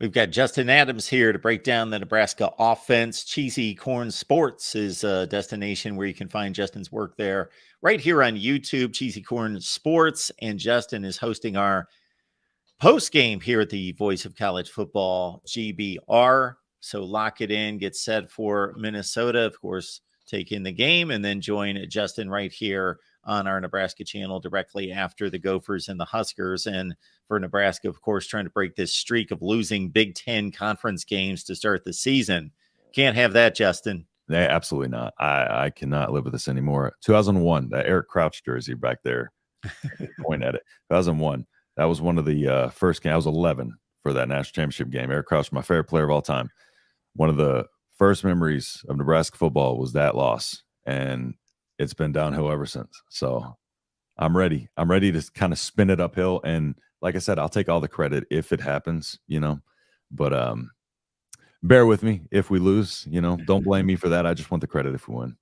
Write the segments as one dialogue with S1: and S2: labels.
S1: We've got Justin Adams here to break down the Nebraska offense. Cheesy Corn Sports is a destination where you can find Justin's work there right here on YouTube, Cheesy Corn Sports. And Justin is hosting our post game here at the Voice of College Football, GBR. So lock it in, get set for Minnesota, of course, take in the game, and then join Justin right here on our Nebraska channel directly after the Gophers and the Huskers. And for Nebraska, of course, trying to break this streak of losing Big Ten conference games to start the season. Can't have that, Justin.
S2: Yeah, absolutely not. I cannot live with this anymore. 2001, that Eric Crouch jersey back there. Point at it. 2001. That was one of the first games. I was 11 for that national championship game. Eric Crouch, my favorite player of all time. One of the first memories of Nebraska football was that loss, and it's been downhill ever since. So I'm ready. I'm ready to kind of spin it uphill. And like I said, I'll take all the credit if it happens, but bear with me if we lose, don't blame me for that. I just want the credit if we win.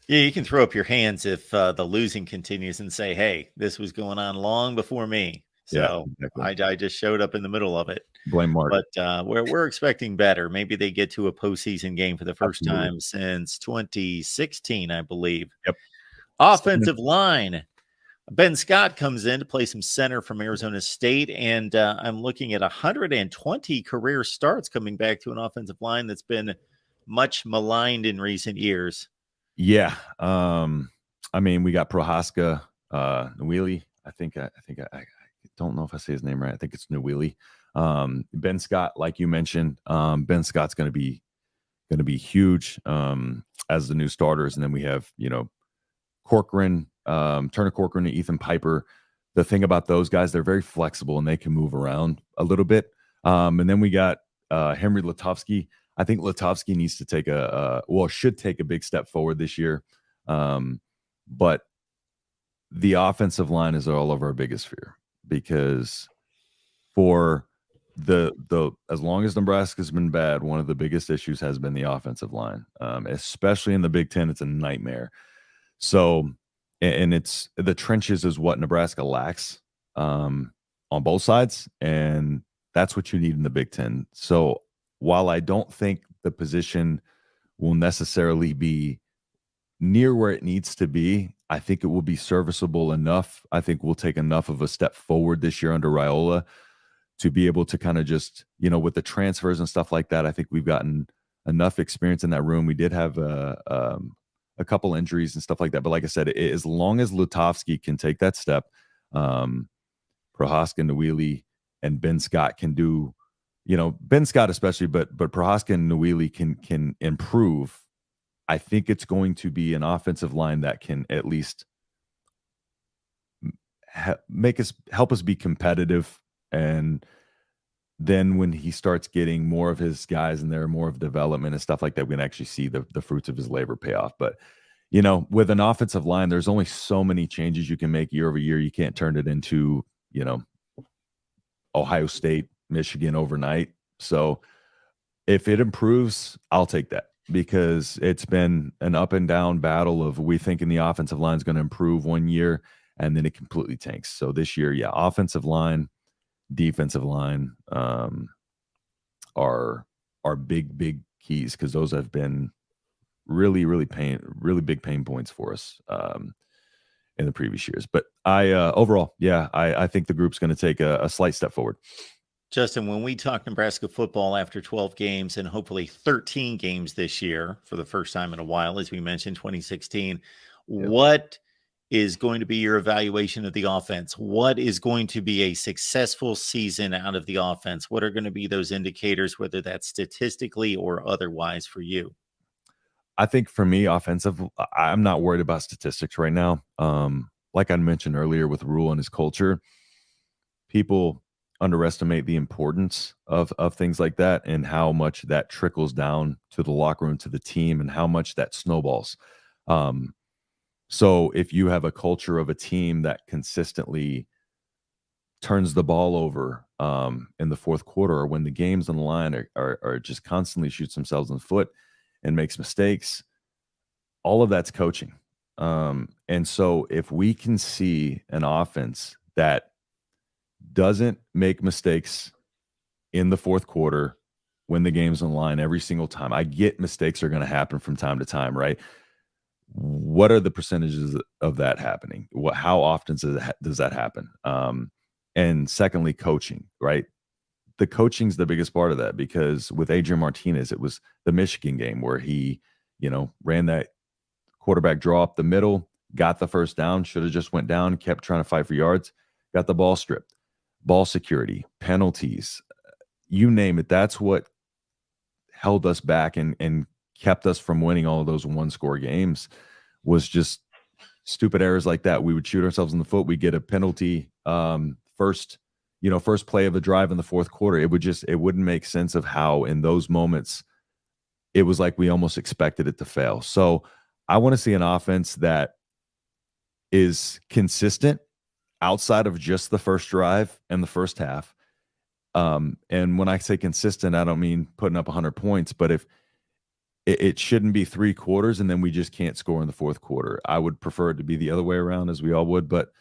S1: Yeah, you can throw up your hands if the losing continues and say, hey, this was going on long before me. So yeah, exactly. I just showed up in the middle of it.
S2: Blame Mark.
S1: But we're expecting better. Maybe they get to a postseason game for the first time since 2016, I believe.
S2: Yep.
S1: Offensive line. Ben Scott comes in to play some center from Arizona State, and I'm looking at 120 career starts coming back to an offensive line that's been much maligned in recent years.
S2: Yeah. I mean, we got Prohaska, Nwili. I think I don't know if I say his name right. I think it's Nwili. Ben Scott, like you mentioned, Ben Scott's going to be huge as the new starters. And then we have, Corcoran, Turner Corcoran and Ethan Piper. The thing about those guys, they're very flexible and they can move around a little bit. And then we got Henry Lutovsky. I think Lutovsky needs to take should take a big step forward this year. But the offensive line is all of our biggest fear, because for as long as Nebraska's been bad, one of the biggest issues has been the offensive line, especially in the Big Ten. It's a nightmare. So, and it's the trenches is what Nebraska lacks on both sides, and that's what you need in the Big Ten. So while I don't think the position will necessarily be near where it needs to be, I think it will be serviceable enough. I think we'll take enough of a step forward this year under Raiola to be able to kind of just, with the transfers and stuff like that. I think we've gotten enough experience in that room. We did have a couple injuries and stuff like that. But like I said, as long as Lutovsky can take that step, Prohaska, Nwili, and Ben Scott can do, Ben Scott especially, but Prohaska and Nwili can improve. I think it's going to be an offensive line that can at least help us be competitive. And then when he starts getting more of his guys in there, more of development and stuff like that, we can actually see the fruits of his labor pay off. But, with an offensive line, there's only so many changes you can make year over year. You can't turn it into, Ohio State, Michigan overnight. So if it improves, I'll take that, because it's been an up and down battle of we thinking the offensive line is going to improve one year and then it completely tanks. So this year, yeah, offensive line, defensive line are big keys, because those have been really big pain points for us in the previous years. But overall, yeah, I think the group's going to take a slight step forward.
S1: Justin, when we talk Nebraska football after 12 games and hopefully 13 games this year for the first time in a while, as we mentioned, 2016, what is going to be your evaluation of the offense? What is going to be a successful season out of the offense? What are going to be those indicators, whether that's statistically or otherwise, for you?
S2: I think for me, offensive, I'm not worried about statistics right now. Like I mentioned earlier with Rule and his culture, people underestimate the importance of things like that and how much that trickles down to the locker room, to the team, and how much that snowballs. So if you have a culture of a team that consistently turns the ball over in the fourth quarter, or when the game's on the line, or just constantly shoots themselves in the foot and makes mistakes, all of that's coaching. And so if we can see an offense that doesn't make mistakes in the fourth quarter when the game's on the line every single time. I get mistakes are going to happen from time to time, right? What are the percentages of that happening? How often does that happen? And secondly, coaching, right? The coaching's the biggest part of that, because with Adrian Martinez, it was the Michigan game where he, ran that quarterback draw up the middle, got the first down, should have just went down, kept trying to fight for yards, got the ball stripped. Ball security, penalties, you name it. That's what held us back and kept us from winning all of those one-score games, was just stupid errors like that. We would shoot ourselves in the foot. We get a penalty first play of the drive in the fourth quarter. It wouldn't make sense of how in those moments it was like we almost expected it to fail. So I want to see an offense that is consistent outside of just the first drive and the first half. And when I say consistent, I don't mean putting up 100 points, but if it shouldn't be 3 quarters and then we just can't score in the fourth quarter. I would prefer it to be the other way around, as we all would. But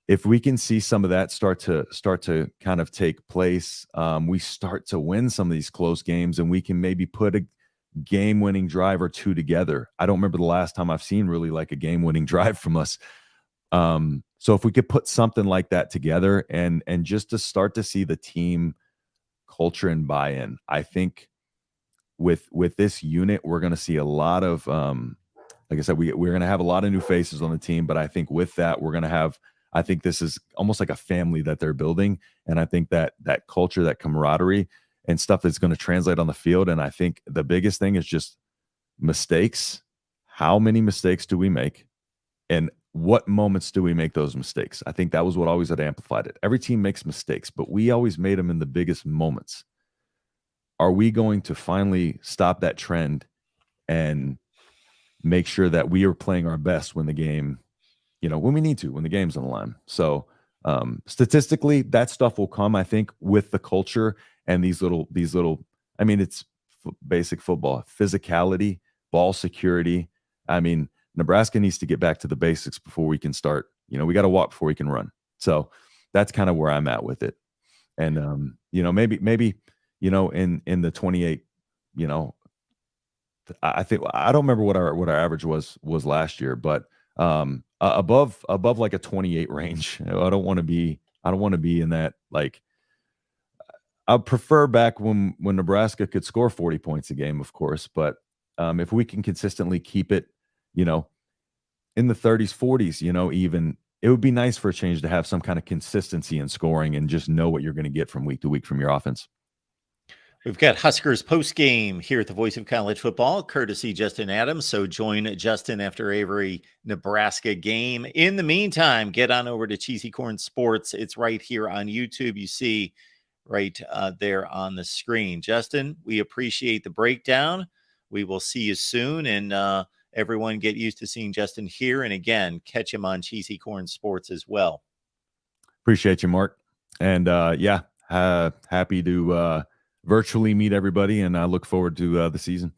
S2: if we can see some of that start to kind of take place, we start to win some of these close games, and we can maybe put a game-winning drive or two together. I don't remember the last time I've seen really like a game-winning drive from us. So if we could put something like that together and just to start to see the team culture and buy-in, I think with this unit, we're going to see a lot of, like I said, we're going to have a lot of new faces on the team, but I think with that, I think this is almost like a family that they're building. And I think that culture, that camaraderie and stuff that's going to translate on the field. And I think the biggest thing is just mistakes. How many mistakes do we make? And what moments do we make those mistakes? I think that was what always had amplified it. Every team makes mistakes, but we always made them in the biggest moments. Are we going to finally stop that trend and make sure that we are playing our best when the game, when we need to, when the game's on the line? So statistically, that stuff will come, I think, with the culture and these little, I mean, it's basic football, physicality, ball security. I mean, Nebraska needs to get back to the basics before we can start. We got to walk before we can run. So that's kind of where I'm at with it. And, maybe, in the 28, I think, I don't remember what our average was last year, but above like a 28 range. I don't want to be in that. Like, I prefer back when Nebraska could score 40 points a game, of course, but if we can consistently keep it, in the 30s, 40s, even, it would be nice for a change to have some kind of consistency in scoring and just know what you're going to get from week to week from your offense.
S1: We've got Huskers post game here at the Voice of College Football, courtesy Justin Adams. So join Justin after every Nebraska game. In the meantime, get on over to Cheesy Corn Sports. It's right here on YouTube. You see right there on the screen. Justin, we appreciate the breakdown. We will see you soon. And everyone get used to seeing Justin here. And again, catch him on Cheesy Corn Sports as well.
S2: Appreciate you, Mark. And happy to virtually meet everybody, and I look forward to the season.